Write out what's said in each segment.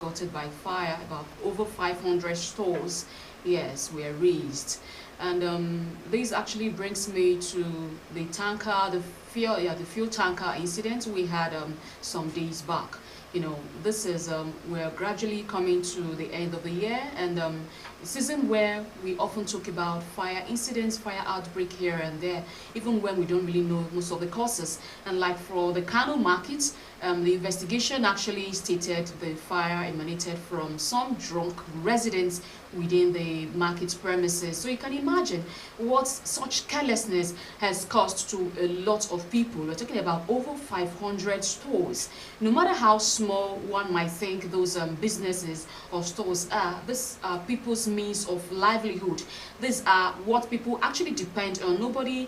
gutted by fire. About over 500 stores, yes, were razed. And this actually brings me to the tanker, the fuel tanker incident we had some days back. This is we're gradually coming to the end of the year, and a season where we often talk about fire incidents, fire outbreak here and there, even when we don't really know most of the causes. And like for the Kano market, the investigation actually stated the fire emanated from some drunk residents within the market premises. So you can imagine what such carelessness has caused to a lot of people. We're talking about over 500 stores. No matter how small one might think those businesses or stores are, these are people's means of livelihood. These are what people actually depend on. Nobody,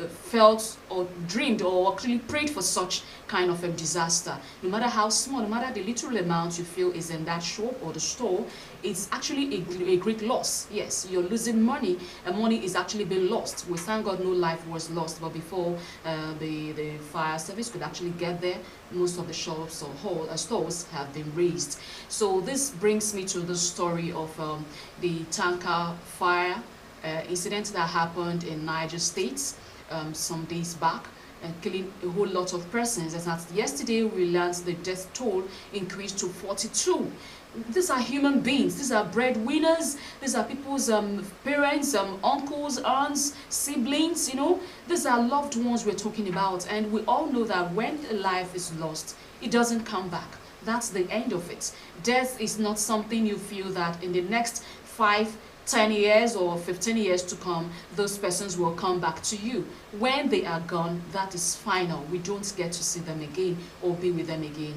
felt or dreamed or actually prayed for such kind of a disaster. No matter how small, no matter the literal amount you feel is in that shop or the store, it's actually a great loss. Yes, you're losing money, and money is actually being lost. We thank God no life was lost, but before the fire service could actually get there, most of the shops or stores have been razed. So this brings me to the story of the tanker fire incident that happened in Niger State some days back, and killing a whole lot of persons. As at yesterday, we learned the death toll increased to 42. These are human beings. These are breadwinners. These are people's parents, uncles, aunts, siblings. These are loved ones we're talking about. And we all know that when a life is lost, it doesn't come back. That's the end of it. Death is not something you feel that in the next 5, 10 years or 15 years to come, those persons will come back to you. When they are gone, that is final. We don't get to see them again or be with them again,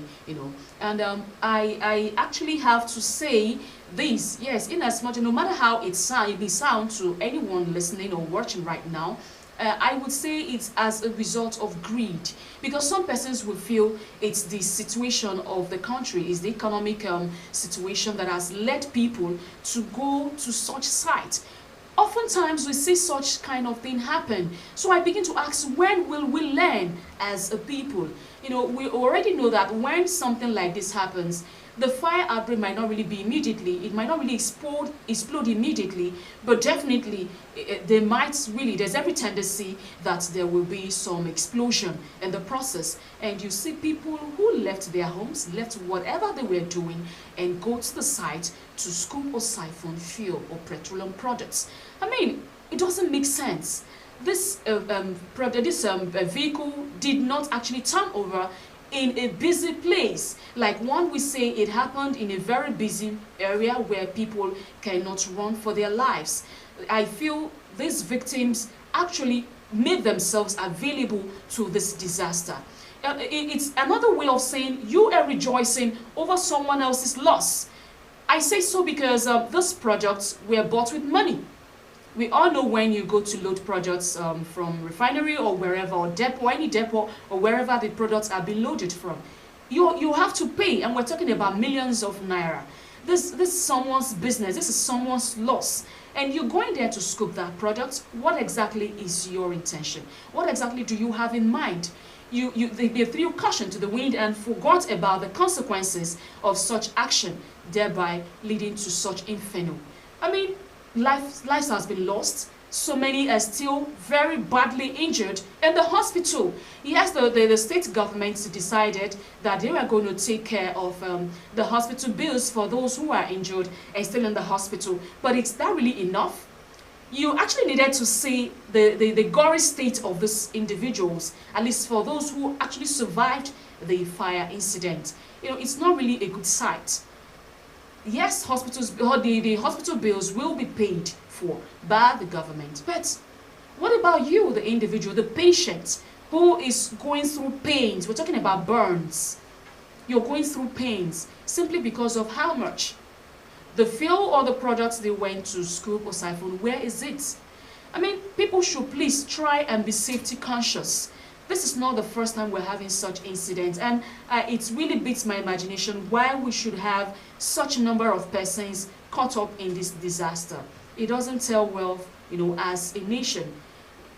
And I actually have to say this, yes, in as much, no matter how it may sound to anyone listening or watching right now, I would say it's as a result of greed, because some persons will feel it's the situation of the country, is the economic situation that has led people to go to such sites. Oftentimes we see such kind of thing happen. So I begin to ask, when will we learn as a people? We already know that when something like this happens, the fire outbreak might not really be immediately, it might not really explode immediately, but definitely there's every tendency that there will be some explosion in the process. And you see people who left their homes, left whatever they were doing, and go to the site to scoop or siphon fuel or petroleum products. I mean, it doesn't make sense. This vehicle did not actually turn over in a busy place. Like one we say, it happened in a very busy area where people cannot run for their lives. I feel these victims actually made themselves available to this disaster. It's another way of saying you are rejoicing over someone else's loss. I say so because these products were bought with money. We all know when you go to load products from refinery or wherever, or depot, any depot, or wherever the products are being loaded from, you have to pay, and we're talking about millions of naira. This is someone's business. This is someone's loss. And you're going there to scoop that product. What exactly is your intention? What exactly do you have in mind? They threw caution to the wind and forgot about the consequences of such action, thereby leading to such inferno. I mean, lives has been lost. So many are still very badly injured in the hospital. Yes, the state government decided that they were going to take care of the hospital bills for those who are injured and still in the hospital. But is that really enough? You actually needed to see the gory state of these individuals, at least for those who actually survived the fire incident. It's not really a good sight. Yes, the hospital bills will be paid for by the government. But what about you, the individual, the patient who is going through pains? We're talking about burns. You're going through pains simply because of how much? The fuel or the products they went to scoop or siphon, where is it? I mean, people should please try and be safety conscious. This is not the first time we're having such incidents, and it really beats my imagination why we should have such a number of persons caught up in this disaster. It doesn't tell well, as a nation.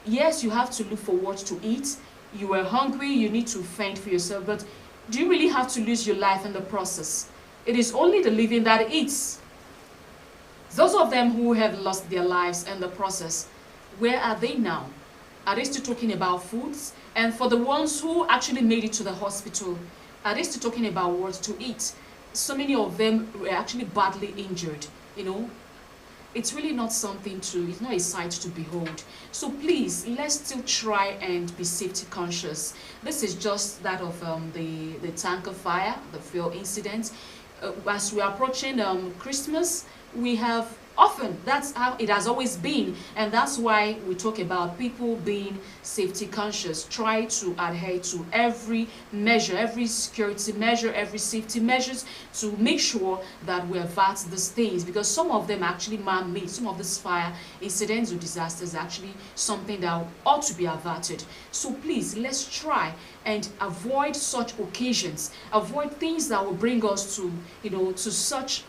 Yes, you have to look for what to eat. You are hungry, you need to fend for yourself, but do you really have to lose your life in the process? It is only the living that eats. Those of them who have lost their lives in the process, where are they now? Are they still talking about foods? And for the ones who actually made it to the hospital, are they still talking about what to eat? So many of them were actually badly injured, you know. It's really not something to, it's not a sight to behold. So please, let's still try and be safety conscious. This is just that of the tanker fire, the fuel incident. As we are approaching Christmas, we have often, that's how it has always been, and that's why we talk about people being safety conscious. Try to adhere to every measure, every security measure, every safety measures to make sure that we avert these things, because some of them are actually man-made. Some of these fire incidents or disasters are actually something that ought to be averted. So please, let's try and avoid such occasions, avoid things that will bring us to, you know, to such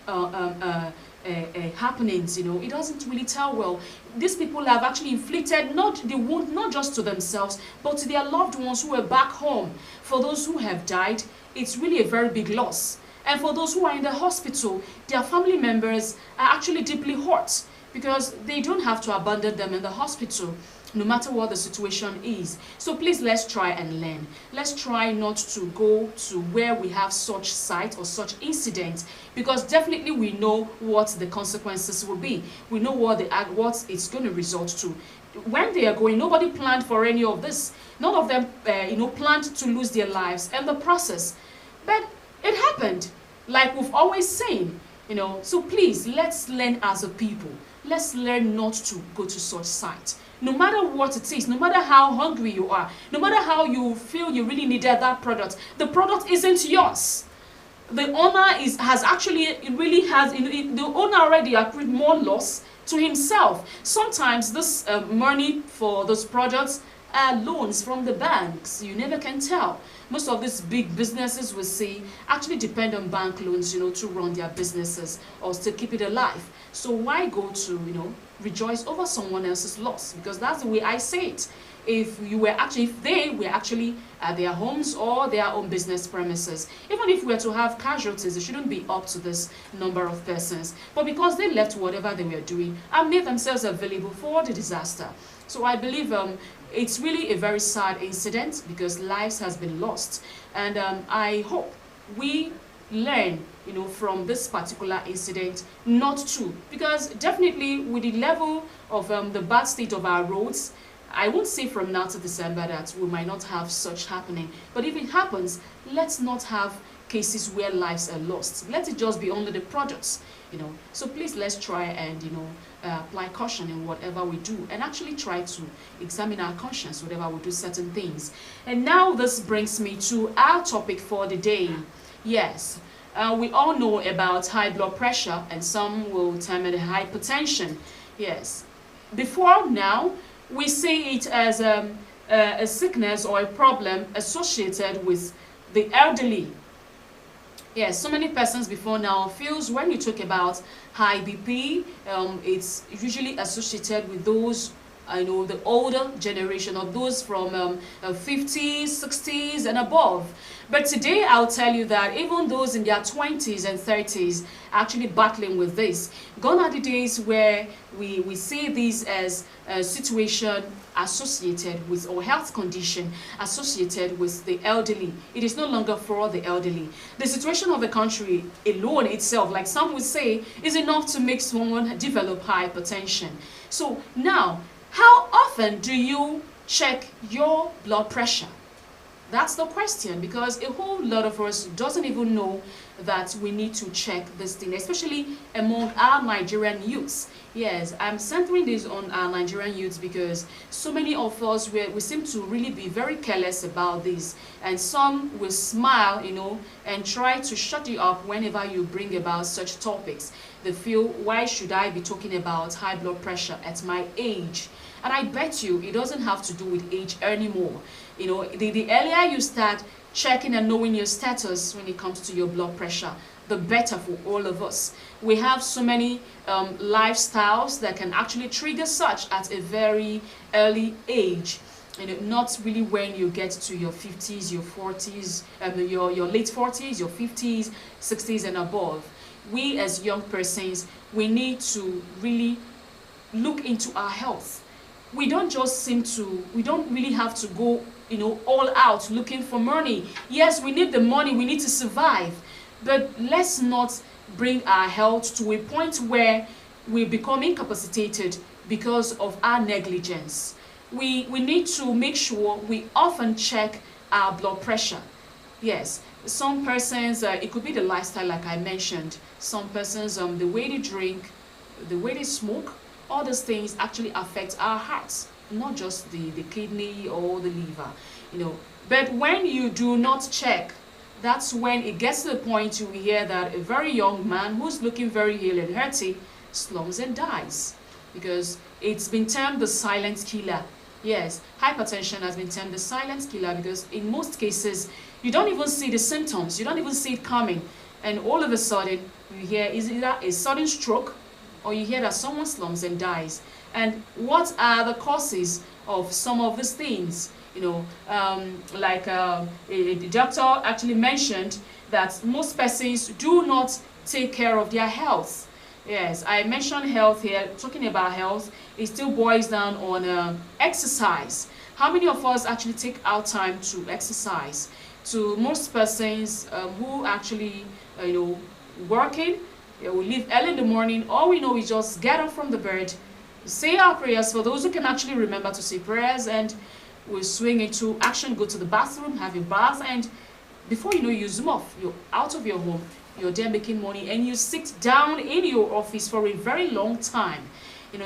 happenings. You know, it doesn't really tell well. These people have actually inflicted not the wound, not just to themselves, but to their loved ones who are back home. For those who have died, it's really a very big loss. And for those who are in the hospital, their family members are actually deeply hurt, because they don't have to abandon them in the hospital, no matter what the situation is. So please, let's try and learn. Let's try not to go to where we have such sight or such incident, because definitely we know what the consequences will be. We know what it's going to result to. When they are going, nobody planned for any of this. None of them, planned to lose their lives in the process. But it happened, like we've always saying, you know. So please, let's learn as a people. Let's learn not to go to such sites. No matter what it is, no matter how hungry you are, no matter how you feel you really needed that product, the product isn't yours. The owner the owner already accrued more loss to himself. Sometimes this money for those products are loans from the banks. You never can tell. Most of these big businesses we see actually depend on bank loans, you know, to run their businesses or to keep it alive. So why go to, you know, rejoice over someone else's loss? Because that's the way I say it. If they were actually at their homes or their own business premises, even if we were to have casualties, it shouldn't be up to this number of persons. But because they left whatever they were doing and made themselves available for the disaster. So I believe it's really a very sad incident, because lives has been lost. And I hope we learn, you know, from this particular incident not to, because definitely with the level of the bad state of our roads, I won't say from now to December that we might not have such happening. But if it happens, let's not have cases where lives are lost. Let it just be only the products, you know. So please, let's try and, you know, apply caution in whatever we do, and actually try to examine our conscience whenever we do certain things. And now this brings me to our topic for the day. Yes, we all know about high blood pressure, and some will term it hypertension. Yes, before now, we see it as a sickness or a problem associated with the elderly. Yes, so many persons before now feels when you talk about high BP, it's usually associated with those, I know, the older generation, of those from 50s, 60s and above. But today I'll tell you that even those in their 20s and 30s are actually battling with this. Gone are the days where we see this as a situation associated with, or health condition associated with the elderly. It is no longer for the elderly. The situation of the country alone itself, like some would say, is enough to make someone develop hypertension. So now, how often do you check your blood pressure? That's the question, because a whole lot of us doesn't even know that we need to check this thing, especially among our Nigerian youths. Yes, I'm centering this on our Nigerian youths because so many of us, we seem to really be very careless about this, and some will smile, you know, and try to shut you up whenever you bring about such topics. They feel, why should I be talking about high blood pressure at my age? And I bet you it doesn't have to do with age anymore. You know, the earlier you start checking and knowing your status when it comes to your blood pressure, the better for all of us. We have so many lifestyles that can actually trigger such at a very early age. not really when you get to your 50s, your 40s, your late 40s, your 50s, 60s and above. We as young persons, we need to really look into our health. We don't really have to go, all out looking for money. Yes, we need the money, we need to survive, but let's not bring our health to a point where we become incapacitated because of our negligence. We need to make sure we often check our blood pressure. Yes, some persons, it could be the lifestyle like I mentioned. Some persons, the way they drink, the way they smoke, all those things actually affect our hearts, not just the kidney or the liver, But when you do not check, that's when it gets to the point you hear that a very young man who's looking very hale and hearty slumps and dies, because it's been termed the silent killer. Yes, hypertension has been termed the silent killer because in most cases, you don't even see the symptoms, you don't even see it coming, and all of a sudden, you hear is either a sudden stroke or you hear that someone slumps and dies. And what are the causes of some of these things? The doctor actually mentioned that most persons do not take care of their health. Yes, I mentioned health here. Talking about health, it still boils down on exercise. How many of us actually take our time to exercise? To most persons who actually, working, we leave early in the morning. All we know is just get up from the bed, say our prayers. For those who can actually remember to say prayers, and we swing into action, go to the bathroom, have your bath, and before you know, you zoom off. You're out of your home. You're there making money, and you sit down in your office for a very long time.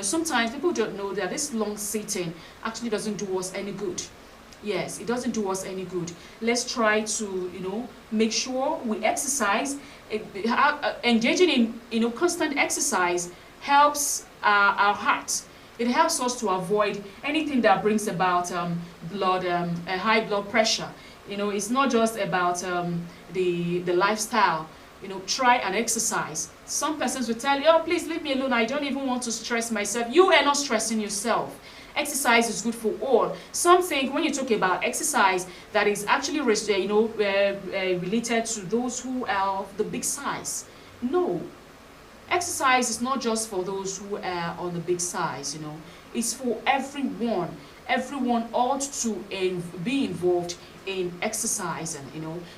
Sometimes people don't know that this long sitting actually doesn't do us any good. Yes, it doesn't do us any good. Let's try to, make sure we exercise. Engaging in, constant exercise helps our heart. It helps us to avoid anything that brings about high blood pressure. It's not just about the lifestyle. Try and exercise. Some persons will tell you, oh, please leave me alone. I don't even want to stress myself. You are not stressing yourself. Exercise is good for all. Some think when you talk about exercise that is actually related to those who are of the big size. No. Exercise is not just for those who are on the big size, It's for everyone. Everyone ought to be involved in exercising,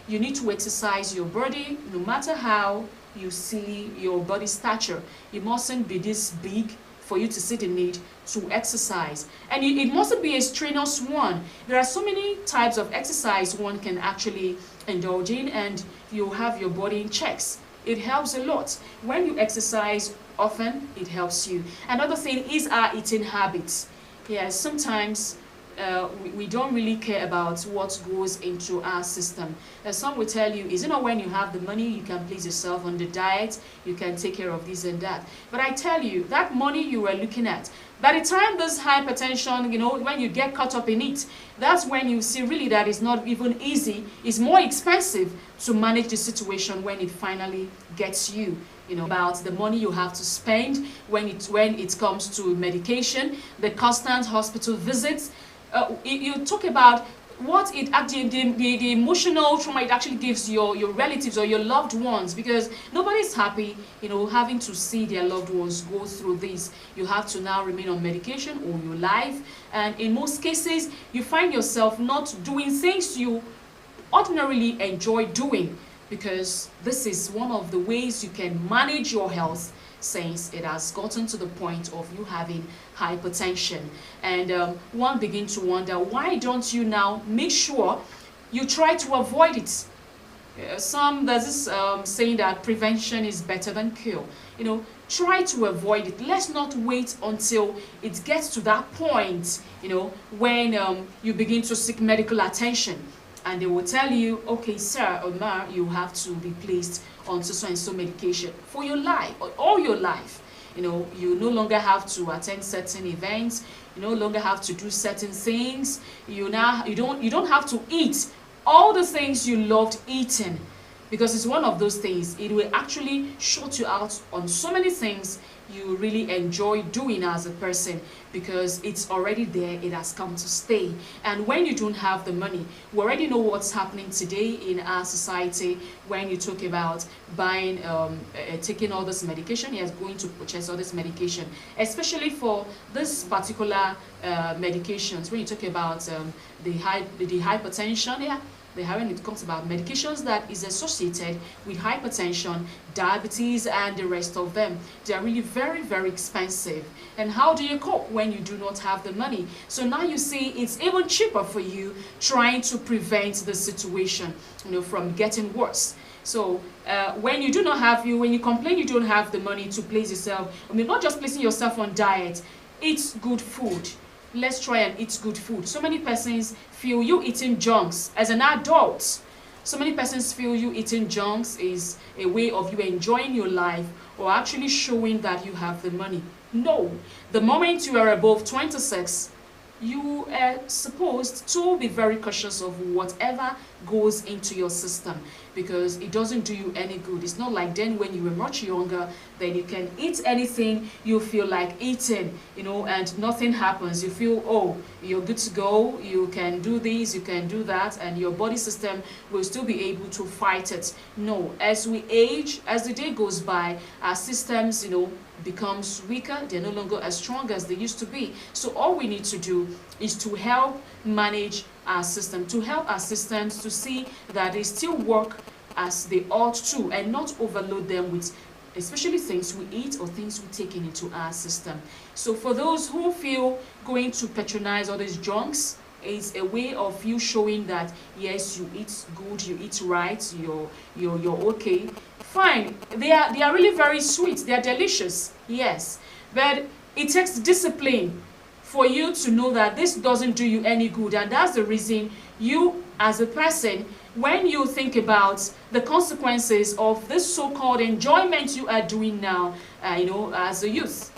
You need to exercise your body no matter how you see your body stature. It mustn't be this big for you to see the need to exercise. And it mustn't be a strenuous one. There are so many types of exercise one can actually indulge in, and you have your body in checks. It helps a lot. When you exercise often, it helps you. Another thing is our eating habits. Yes, sometimes we don't really care about what goes into our system. Some will tell you, is it not when you have the money you can please yourself on the diet, you can take care of this and that. But I tell you, that money you were looking at, by the time this hypertension, when you get caught up in it, that's when you see really that it's not even easy. It's more expensive to manage the situation when it finally gets you. About the money you have to spend when it comes to medication, the constant hospital visits. You talk about what it actually, the emotional trauma it actually gives your relatives or your loved ones, because nobody's happy, having to see their loved ones go through this. You have to now remain on medication all your life, and in most cases, you find yourself not doing things you ordinarily enjoy doing, because this is one of the ways you can manage your health, since it has gotten to the point of you having hypertension. And one begins to wonder, why don't you now make sure you try to avoid it? There's this saying that prevention is better than cure. Try to avoid it. Let's not wait until it gets to that point, when you begin to seek medical attention. And they will tell you, okay, sir or ma, you have to be placed on so and so medication for your life, or all your life. You no longer have to attend certain events. You no longer have to do certain things. You don't have to eat all the things you loved eating. because it's one of those things. It will actually shut you out on so many things you really enjoy doing as a person, because it's already there, it has come to stay. And when you don't have the money, we already know what's happening today in our society. When you talk about buying taking all this medication, yes, going to purchase all this medication, especially for this particular medications. When you talk about the hypertension, yeah, when it comes about medications that is associated with hypertension, diabetes, and the rest of them, they are really very, very expensive. And how do you cope when you do not have the money? So now you see it's even cheaper for you trying to prevent the situation, from getting worse. So when you do not have, when you complain you don't have the money to place yourself, not just placing yourself on diet, eat good food. Let's try and eat good food. So many persons feel you eating junks as an adult. So many persons feel you eating junks is a way of you enjoying your life or actually showing that you have the money. No. The moment you are above 26, you are supposed to be very cautious of whatever goes into your system, because it doesn't do you any good. It's not like then when you were much younger, then you can eat anything you feel like eating, and nothing happens. You feel, oh, you're good to go, you can do this, you can do that, and your body system will still be able to fight it. No, as we age, as the day goes by, our systems, becomes weaker. They're no longer as strong as they used to be. So all we need to do is to help manage our system, to help our systems to see that they still work as they ought to, and not overload them with especially things we eat or things we take into our system. So for those who feel going to patronize all these junks is a way of you showing that yes, you eat good, you eat right, you're okay. Fine, they are really very sweet, they are delicious, yes, but it takes discipline for you to know that this doesn't do you any good. And that's the reason you as a person, when you think about the consequences of this so-called enjoyment you are doing now, as a youth,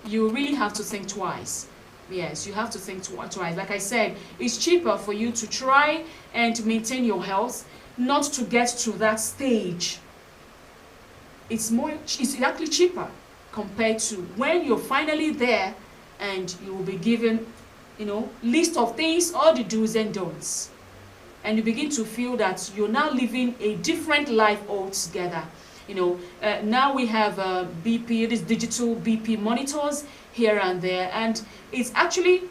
you really have to think twice. Yes, you have to think twice. Like I said, it's cheaper for you to try and maintain your health, not to get to that stage. It's actually cheaper compared to when you're finally there and you will be given, list of things, all the do's and don'ts. And you begin to feel that you're now living a different life altogether. Now we have BP, these digital BP monitors here and there, and it's actually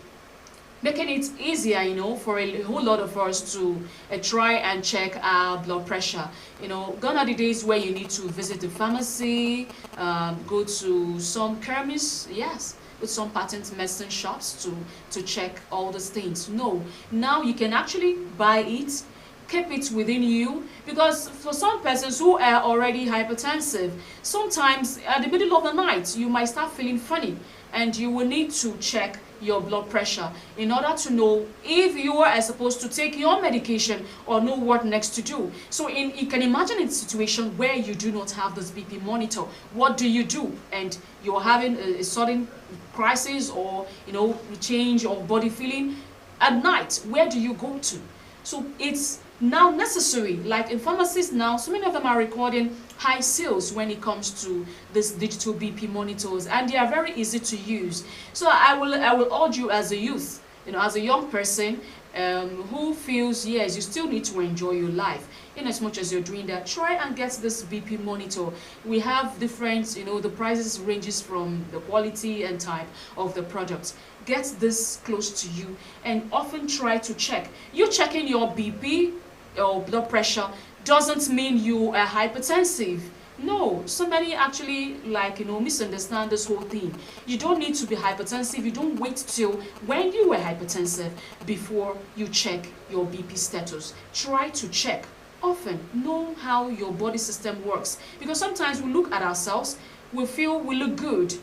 making it easier, for a whole lot of us to try and check our blood pressure. Gone are the days where you need to visit the pharmacy, go to some chemists, yes, with some patent medicine shops to check all these things. No, now you can actually buy it, keep it within you, because for some persons who are already hypertensive, sometimes at the middle of the night you might start feeling funny, and you will need to check your blood pressure in order to know if you are supposed to take your medication or know what next to do. So you can imagine a situation where you do not have this BP monitor. What do you do? And you're having a sudden crisis or change of body feeling at night. Where do you go to? So it's now necessary, like in pharmacies now, so many of them are recording high sales when it comes to this digital BP monitors, and they are very easy to use. So I will urge you as a youth, as a young person who feels yes, you still need to enjoy your life. In as much as you're doing that, try and get this BP monitor. We have different, the prices ranges from the quality and type of the product. Get this close to you and often try to check. You checking your BP or blood pressure doesn't mean you are hypertensive. No, somebody actually misunderstand this whole thing. You don't need to be hypertensive. You don't wait till when you were hypertensive before you check your BP status. Try to check often. Know how your body system works, because sometimes we look at ourselves, we feel we look good,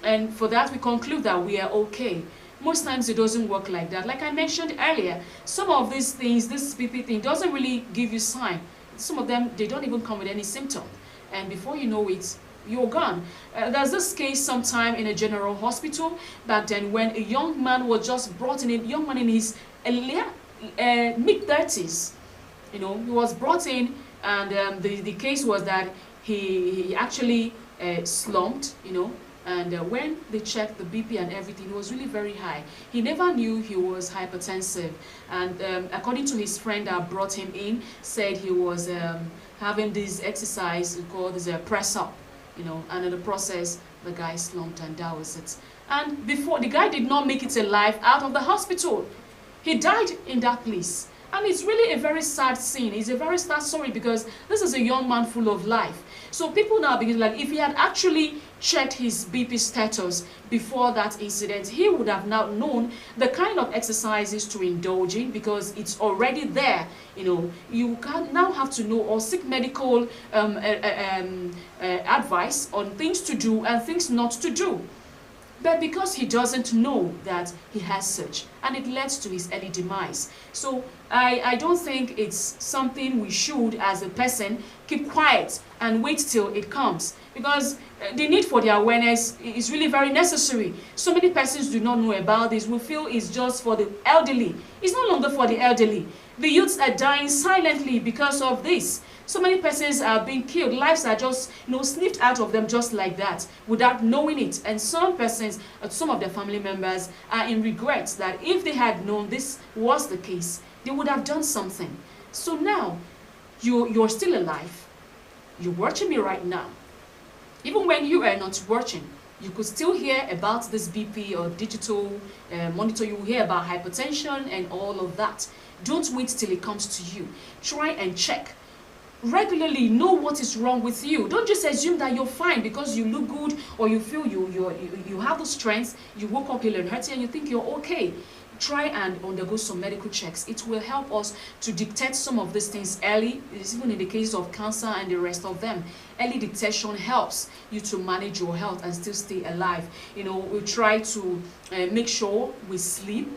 and for that we conclude that we are okay. Most times it doesn't work like that. Like I mentioned earlier, some of these things, this BP thing doesn't really give you sign. Some of them, they don't even come with any symptom, and before you know it, you're gone. There's this case sometime in a general hospital back then when a young man was just brought in, a young man in his mid-30s. He was brought in And the case was that he actually slumped, and when they checked the BP and everything, it was really very high. He never knew he was hypertensive, and according to his friend that brought him in, said he was having this exercise called this press up, and in the process, the guy slumped, and that was it. And before, the guy did not make it alive out of the hospital. He died in that place. And it's really a very sad scene. It's a very sad story because this is a young man full of life. So people now begin like, if he had actually checked his BP status before that incident, he would have now known the kind of exercises to indulge in because it's already there. You can now have to know or seek medical advice on things to do and things not to do. But because he doesn't know that he has such, and it led to his early demise. So I don't think it's something we should, as a person, keep quiet and wait till it comes. Because the need for the awareness is really very necessary. So many persons do not know about this. We feel it's just for the elderly. It's no longer for the elderly. The youths are dying silently because of this. So many persons are being killed. Lives are just, snipped out of them just like that, without knowing it. And some persons, some of their family members, are in regret that if they had known this was the case, they would have done something. So now, you're still alive. You're watching me right now. Even when you are not watching, you could still hear about this BP or digital monitor. You will hear about hypertension and all of that. Don't wait till it comes to you. Try and check. Regularly know what is wrong with you. Don't just assume that you're fine because you look good or you feel you have the strength, you woke up ill and healthy and you think you're okay. Try and undergo some medical checks. It will help us to detect some of these things early. It's even in the case of cancer and the rest of them. Early detection helps you to manage your health and still stay alive. We try to make sure we sleep,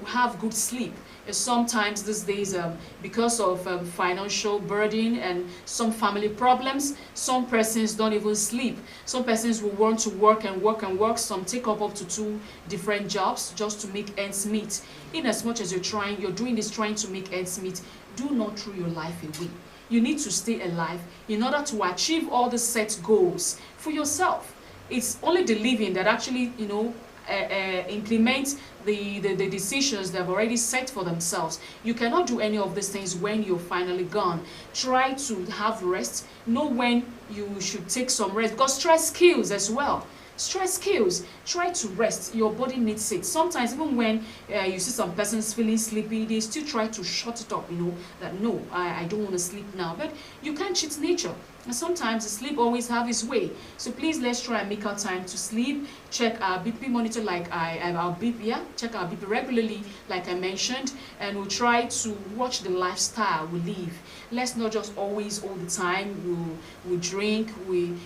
have good sleep. Sometimes these days, because of financial burden and some family problems, some persons don't even sleep. Some persons will want to work and work and work. Some take up to 2 different jobs just to make ends meet. In as much as you're doing this trying to make ends meet, do not throw your life away. You need to stay alive in order to achieve all the set goals for yourself. It's only the living that actually, implement the decisions they've already set for themselves. You cannot do any of these things when you're finally gone. Try to have rest. Know when you should take some rest because stress kills as well. Stress kills. Try to rest. Your body needs it. Sometimes even when you see some persons feeling sleepy, they still try to shut it up, that no, I don't want to sleep now. But you can't cheat nature. And sometimes the sleep always have its way. So please, let's try and make our time to sleep. Check our BP monitor check our BP regularly, like I mentioned, and we'll try to watch the lifestyle we live. Let's not just always all the time we drink.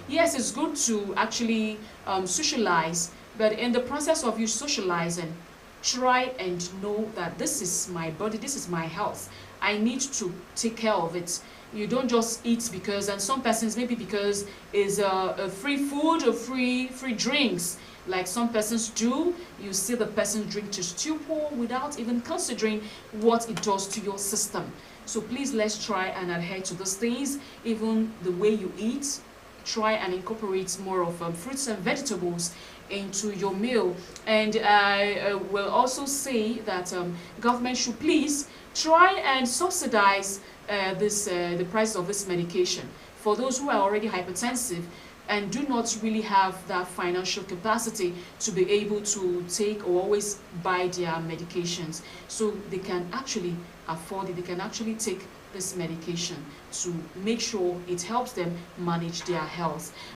Yes, it's good to actually socialize, but in the process of you socializing, try and know that this is my body, this is my health. I need to take care of it. You don't just eat because, and some persons maybe because it's a free food or free drinks, like some persons do. You see the person drink to stupor without even considering what it does to your system. So please, let's try and adhere to those things. Even the way you eat, try and incorporate more of fruits and vegetables into your meal. And I will also say that government should please try and subsidize the price of this medication for those who are already hypertensive and do not really have that financial capacity to be able to take or always buy their medications. So they can actually afford it, they can actually take this medication to make sure it helps them manage their health.